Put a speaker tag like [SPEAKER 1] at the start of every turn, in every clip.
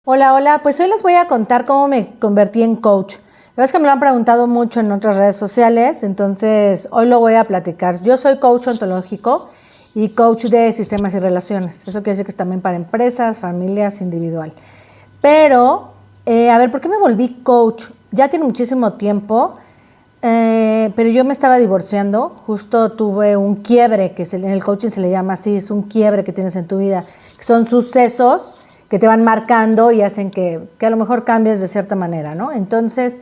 [SPEAKER 1] Hola, hola, pues hoy les voy a contar cómo me convertí en coach. La verdad es que me lo han preguntado mucho en otras redes sociales, entonces hoy lo voy a platicar. Yo soy coach ontológico y coach de sistemas y relaciones. Eso quiere decir que es también para empresas, familias, individual. Pero, a ver, ¿por qué me volví coach? Ya tiene muchísimo tiempo, pero yo me estaba divorciando. Justo tuve un quiebre, que en el coaching se le llama así, es un quiebre que tienes en tu vida, que son sucesos que te van marcando y hacen que a lo mejor cambies de cierta manera, ¿no? Entonces,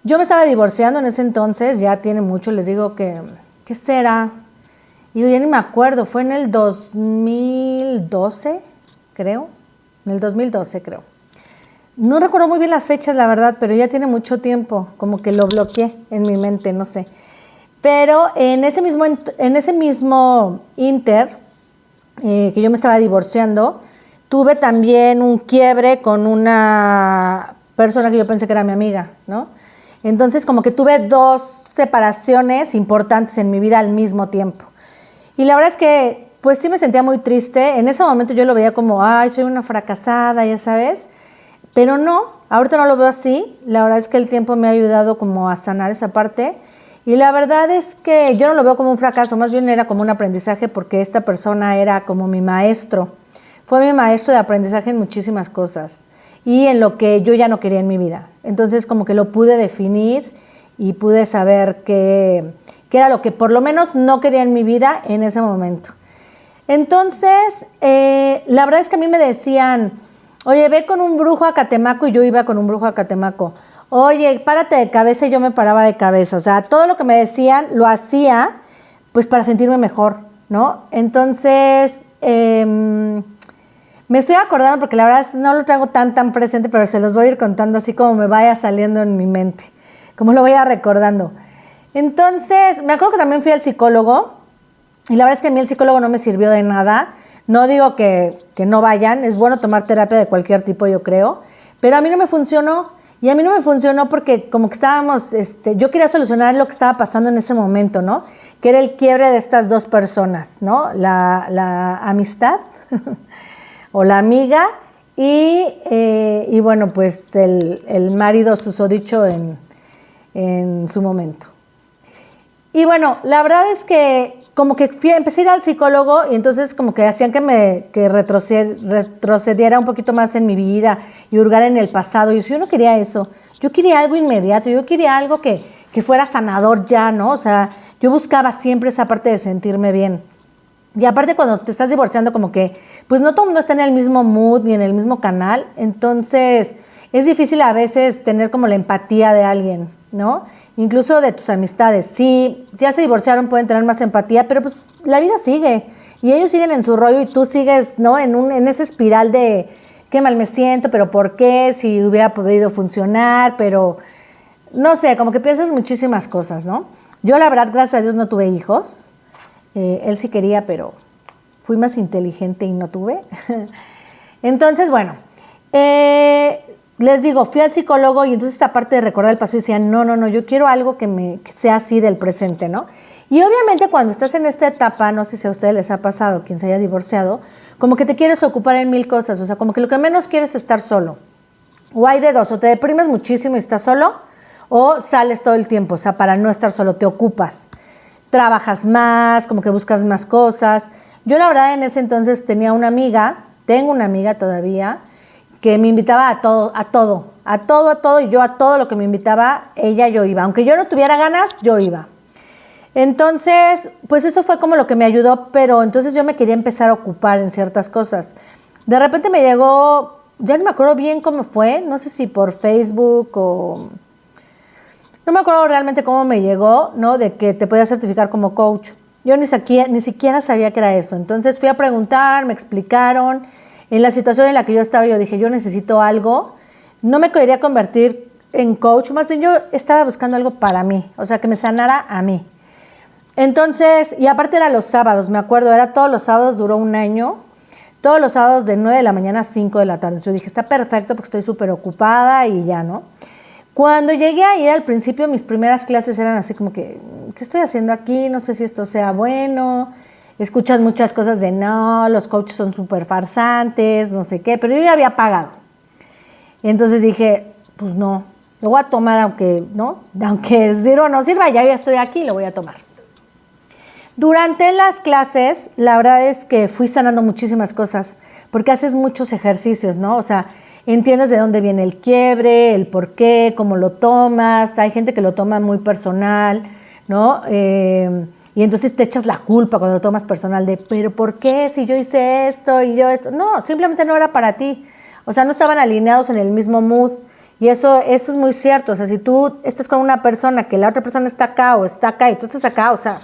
[SPEAKER 1] yo me estaba divorciando en ese entonces, ya tiene mucho, les digo que, ¿qué será? Y yo ya ni me acuerdo, fue en el 2012, creo, en el 2012 creo. No recuerdo muy bien las fechas, la verdad, pero ya tiene mucho tiempo, como que lo bloqueé en mi mente, no sé. Pero en ese mismo inter, que yo me estaba divorciando, tuve también un quiebre con una persona que yo pensé que era mi amiga, ¿no? Entonces como que tuve dos separaciones importantes en mi vida al mismo tiempo. Y la verdad es que pues sí me sentía muy triste. En ese momento yo lo veía como, ay, soy una fracasada, ya sabes. Pero no, ahorita no lo veo así. La verdad es que el tiempo me ha ayudado como a sanar esa parte. Y la verdad es que yo no lo veo como un fracaso, más bien era como un aprendizaje porque esta persona era como mi maestro. Fue mi maestro de aprendizaje en muchísimas cosas y en lo que yo ya no quería en mi vida. Entonces como que lo pude definir y pude saber qué era lo que por lo menos no quería en mi vida en ese momento. Entonces, la verdad es que a mí me decían, oye, ve con un brujo a Catemaco, y yo iba con un brujo a Catemaco. Oye, párate de cabeza, y yo me paraba de cabeza. O sea, todo lo que me decían lo hacía pues para sentirme mejor, ¿no? Entonces, me estoy acordando porque la verdad no lo traigo tan presente, pero se los voy a ir contando así como me vaya saliendo en mi mente, como lo voy a recordando. Entonces, me acuerdo que también fui al psicólogo y la verdad es que a mí el psicólogo no me sirvió de nada. No digo que no vayan, es bueno tomar terapia de cualquier tipo, yo creo, pero a mí no me funcionó. Y a mí no me funcionó porque como que estábamos, yo quería solucionar lo que estaba pasando en ese momento, ¿no? Que era el quiebre de estas dos personas, ¿no? La amistad o la amiga y bueno, pues el marido susodicho en su momento. Y bueno, la verdad es que como que empecé a ir al psicólogo y entonces como que hacían que retrocediera un poquito más en mi vida y hurgar en el pasado. Y yo no quería eso, yo quería algo inmediato, yo quería algo que fuera sanador ya, ¿no? O sea, yo buscaba siempre esa parte de sentirme bien. Y aparte cuando te estás divorciando como que pues no todo el mundo está en el mismo mood ni en el mismo canal, entonces es difícil a veces tener como la empatía de alguien, ¿no? Incluso de tus amistades. Sí, ya se divorciaron, pueden tener más empatía, pero pues la vida sigue y ellos siguen en su rollo y tú sigues, ¿no? En esa espiral de qué mal me siento, pero ¿por qué? Si hubiera podido funcionar, pero no sé, como que piensas muchísimas cosas, ¿no? Yo la verdad, gracias a Dios, no tuve hijos. Él sí quería, pero fui más inteligente y no tuve. Entonces, bueno, les digo, fui al psicólogo y entonces esta parte de recordar el pasado decía, no, yo quiero algo que sea así del presente, ¿no? Y obviamente cuando estás en esta etapa, no sé si a ustedes les ha pasado, quien se haya divorciado, como que te quieres ocupar en mil cosas, o sea, como que lo que menos quieres es estar solo. O hay de dos, o te deprimes muchísimo y estás solo, o sales todo el tiempo, o sea, para no estar solo, te ocupas. Trabajas más, como que buscas más cosas. Yo la verdad en ese entonces tengo una amiga todavía, que me invitaba a todo, y yo a todo lo que me invitaba, yo iba. Aunque yo no tuviera ganas, yo iba. Entonces, pues eso fue como lo que me ayudó, pero entonces yo me quería empezar a ocupar en ciertas cosas. De repente me llegó, ya no me acuerdo bien cómo fue, no sé si por Facebook o... No me acuerdo realmente cómo me llegó, ¿no? De que te podías certificar como coach. Yo ni siquiera sabía que era eso. Entonces fui a preguntar, me explicaron. En la situación en la que yo estaba, yo dije, yo necesito algo. No me quería convertir en coach, más bien yo estaba buscando algo para mí, o sea, que me sanara a mí. Entonces, y aparte era los sábados, me acuerdo, era todos los sábados, duró un año. Todos los sábados de 9 de la mañana a 5 de la tarde. Yo dije, está perfecto porque estoy súper ocupada y ya, ¿no? Cuando llegué a ir al principio, mis primeras clases eran así como que, ¿qué estoy haciendo aquí? No sé si esto sea bueno. Escuchas muchas cosas de no, los coaches son súper farsantes, no sé qué, pero yo ya había pagado. Y entonces dije, pues no, lo voy a tomar aunque, ¿no? Aunque sirva o no sirva, ya estoy aquí, lo voy a tomar. Durante las clases, la verdad es que fui sanando muchísimas cosas, porque haces muchos ejercicios, ¿no? O sea, entiendes de dónde viene el quiebre, el por qué, cómo lo tomas. Hay gente que lo toma muy personal, ¿no? Y entonces te echas la culpa cuando lo tomas personal de, pero ¿por qué? Si yo hice esto y yo esto. No, simplemente no era para ti. O sea, no estaban alineados en el mismo mood. Y eso es muy cierto. O sea, si tú estás con una persona que la otra persona está acá o está acá y tú estás acá, o sea,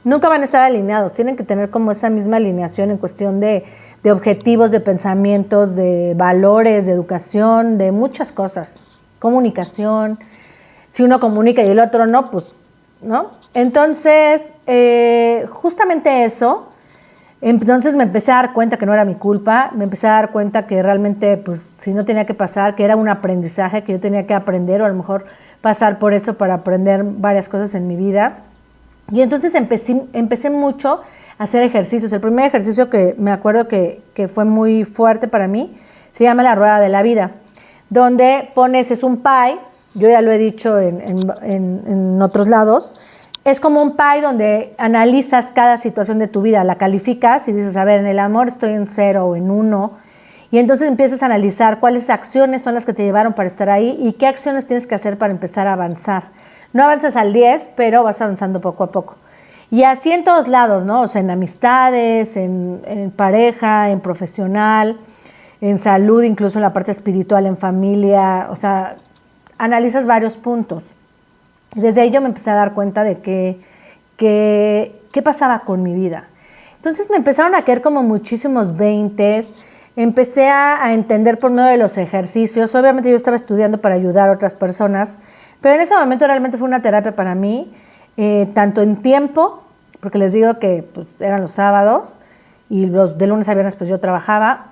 [SPEAKER 1] nunca van a estar alineados. Tienen que tener como esa misma alineación en cuestión de objetivos, de pensamientos, de valores, de educación, de muchas cosas. Comunicación. Si uno comunica y el otro no, pues, ¿no? Entonces, justamente eso. Entonces me empecé a dar cuenta que no era mi culpa, me empecé a dar cuenta que realmente, pues, si no tenía que pasar, que era un aprendizaje que yo tenía que aprender, o a lo mejor pasar por eso para aprender varias cosas en mi vida. Y entonces empecé mucho a hacer ejercicios. El primer ejercicio que me acuerdo que fue muy fuerte para mí se llama la rueda de la vida, donde pones, es un pie, yo ya lo he dicho en otros lados. Es como un pie donde analizas cada situación de tu vida, la calificas y dices, a ver, en el amor estoy en 0 o en 1, y entonces empiezas a analizar cuáles acciones son las que te llevaron para estar ahí y qué acciones tienes que hacer para empezar a avanzar. No avanzas al 10, pero vas avanzando poco a poco. Y así en todos lados, ¿no? O sea, en amistades, en pareja, en profesional, en salud, incluso en la parte espiritual, en familia, o sea, analizas varios puntos. Desde ahí yo me empecé a dar cuenta de qué pasaba con mi vida. Entonces me empezaron a caer como muchísimos veintes, empecé a entender por medio de los ejercicios. Obviamente yo estaba estudiando para ayudar a otras personas, pero en ese momento realmente fue una terapia para mí, tanto en tiempo, porque les digo que pues, eran los sábados, y de lunes a viernes pues yo trabajaba.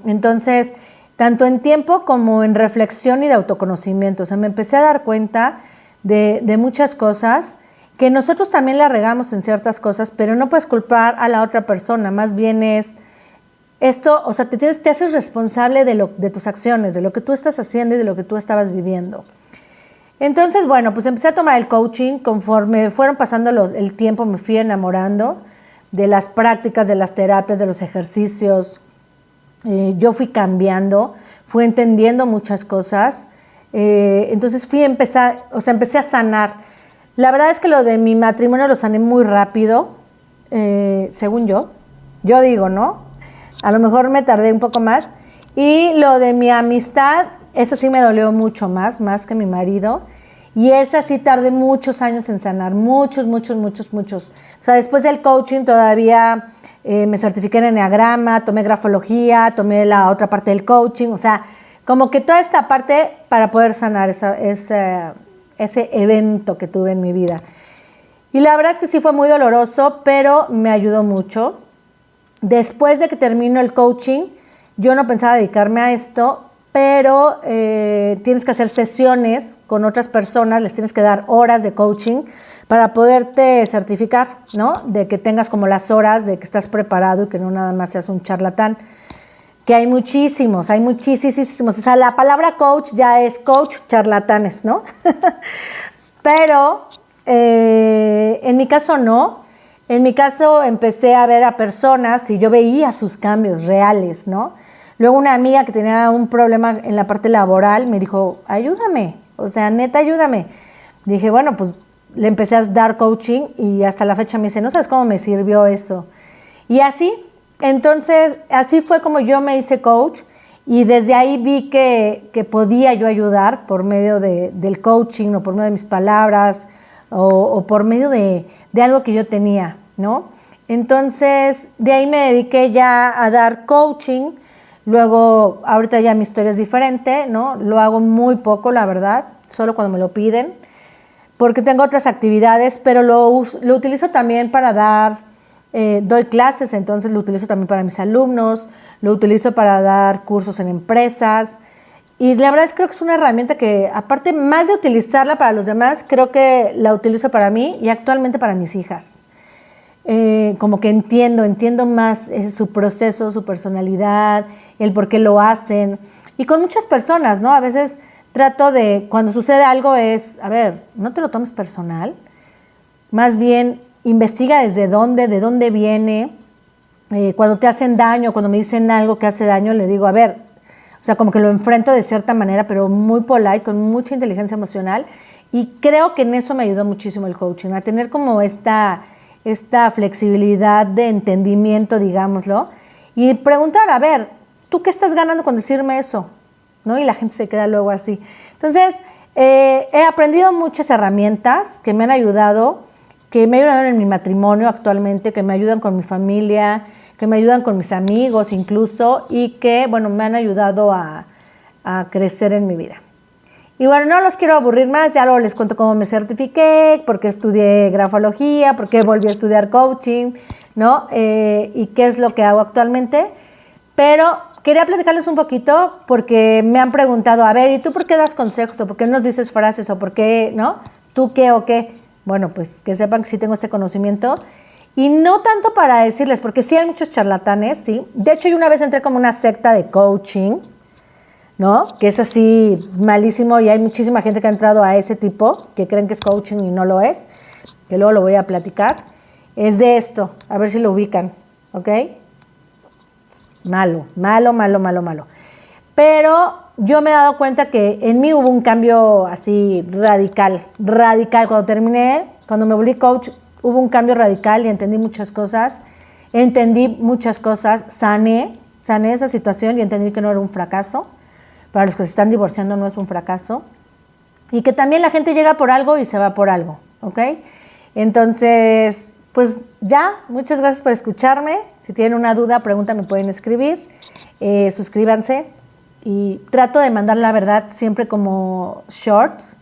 [SPEAKER 1] Entonces, tanto en tiempo como en reflexión y de autoconocimiento. O sea, me empecé a dar cuenta de muchas cosas, que nosotros también la regamos en ciertas cosas, pero no puedes culpar a la otra persona, más bien es esto, o sea, te haces responsable de tus acciones, de lo que tú estás haciendo y de lo que tú estabas viviendo. Entonces, bueno, pues empecé a tomar el coaching, conforme fueron pasando el tiempo me fui enamorando de las prácticas, de las terapias, de los ejercicios. Yo fui cambiando, fui entendiendo muchas cosas. Entonces empecé a sanar. La verdad es que lo de mi matrimonio lo sané muy rápido, según yo digo, ¿no? A lo mejor me tardé un poco más. Y lo de mi amistad, eso sí me dolió mucho más que mi marido. Y esa sí tardé muchos años en sanar, muchos. O sea, después del coaching todavía me certifiqué en Enneagrama, tomé grafología, tomé la otra parte del coaching, o sea, como que toda esta parte para poder sanar ese evento que tuve en mi vida. Y la verdad es que sí fue muy doloroso, pero me ayudó mucho. Después de que terminó el coaching, yo no pensaba dedicarme a esto, pero tienes que hacer sesiones con otras personas, les tienes que dar horas de coaching para poderte certificar, ¿no? De que tengas como las horas, de que estás preparado y que no nada más seas un charlatán. Que hay muchísimos. O sea, la palabra coach ya es coach charlatanes, ¿no? Pero en mi caso no. En mi caso empecé a ver a personas y yo veía sus cambios reales, ¿no? Luego una amiga que tenía un problema en la parte laboral me dijo, ayúdame, o sea, neta, ayúdame. Dije, bueno, pues le empecé a dar coaching y hasta la fecha me dice, no sabes cómo me sirvió eso. Y así, entonces, así fue como yo me hice coach y desde ahí vi que podía yo ayudar por medio del coaching o por medio de mis palabras o por medio de algo que yo tenía, ¿no? Entonces, de ahí me dediqué ya a dar coaching. Luego, ahorita ya mi historia es diferente, ¿no? Lo hago muy poco, la verdad, solo cuando me lo piden, porque tengo otras actividades, pero lo utilizo también para doy clases, entonces lo utilizo también para mis alumnos, lo utilizo para dar cursos en empresas, y la verdad creo que es una herramienta que, aparte más de utilizarla para los demás, creo que la utilizo para mí y actualmente para mis hijas. Como que entiendo más su proceso, su personalidad, el por qué lo hacen. Y con muchas personas, ¿no? A veces trato de, cuando sucede algo es, a ver, no te lo tomes personal, más bien investiga desde dónde, de dónde viene. Cuando te hacen daño, cuando me dicen algo que hace daño, le digo, a ver, o sea, como que lo enfrento de cierta manera, pero muy polite, con mucha inteligencia emocional. Y creo que en eso me ayudó muchísimo el coaching, a tener como esta flexibilidad de entendimiento, digámoslo, y preguntar, a ver, ¿tú qué estás ganando con decirme eso? ¿No? Y la gente se queda luego así. Entonces, he aprendido muchas herramientas que me han ayudado, que me ayudan en mi matrimonio actualmente, que me ayudan con mi familia, que me ayudan con mis amigos incluso, y que, bueno, me han ayudado a crecer en mi vida. Y bueno, no los quiero aburrir más, ya luego les cuento cómo me certifiqué, por qué estudié grafología, por qué volví a estudiar coaching, ¿no? Y qué es lo que hago actualmente. Pero quería platicarles un poquito porque me han preguntado, a ver, ¿y tú por qué das consejos? ¿O por qué nos dices frases? ¿O por qué, no? ¿Tú qué o qué? Bueno, pues que sepan que sí tengo este conocimiento. Y no tanto para decirles, porque sí hay muchos charlatanes, ¿sí? De hecho, yo una vez entré como una secta de coaching, ¿no? Que es así malísimo y hay muchísima gente que ha entrado a ese tipo, que creen que es coaching y no lo es, que luego lo voy a platicar. Es de esto, a ver si lo ubican, ¿ok? Malo, malo, malo, malo, malo. Pero yo me he dado cuenta que en mí hubo un cambio así radical, radical. Cuando me volví coach, hubo un cambio radical y entendí muchas cosas, sané esa situación y entendí que no era un fracaso. Para los que se están divorciando no es un fracaso. Y que también la gente llega por algo y se va por algo, ¿ok? Entonces, pues ya, muchas gracias por escucharme. Si tienen una duda, pregunta, me pueden escribir. Suscríbanse. Y trato de mandar la verdad siempre como shorts,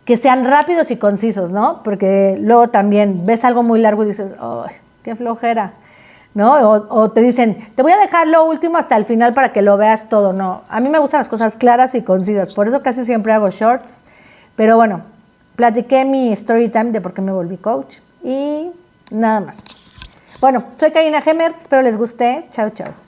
[SPEAKER 1] que sean rápidos y concisos, ¿no? Porque luego también ves algo muy largo y dices, ¡ay, qué flojera! ¿No? O te dicen, te voy a dejar lo último hasta el final para que lo veas todo. No, a mí me gustan las cosas claras y concisas, por eso casi siempre hago shorts. Pero bueno, platiqué mi story time de por qué me volví coach y nada más. Bueno, soy Karina Gemer, espero les guste. Chao, chao.